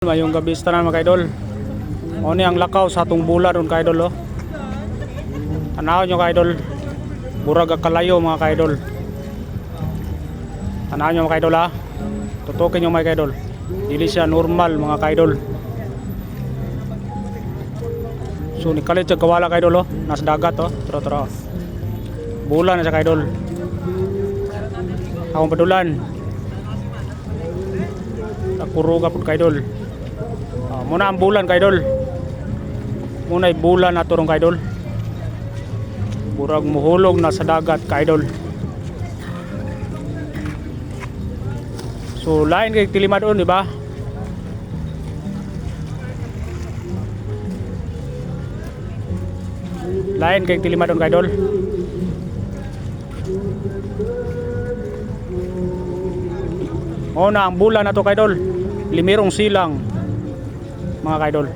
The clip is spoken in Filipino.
Mayong gabi sa tanan mga kaidol. O ni ang lakaw sa atong bulan ron kaidol oh. Tanaw nyo kaidol. Burag kalayo mga kaidol. Tanaw nyo mga kaidol ha. Tutukin nyo mga kaidol. Dili siya normal mga kaidol. So ni kalit sa kawala kaidol oh. Nas dagat oh. Tara. Bulan na sa kaidol. Akong padulan. Takuruga pud kaidol. Muna ang bulan kaidol. Muna ay bulan na turong kaidol. Burag muhulog na sa dagat kaidol. So lain kay tilimadon di ba? Lain kay tilimadon kaidol. O na ang bulan na to kaidol. Limirong silang mga kaidol.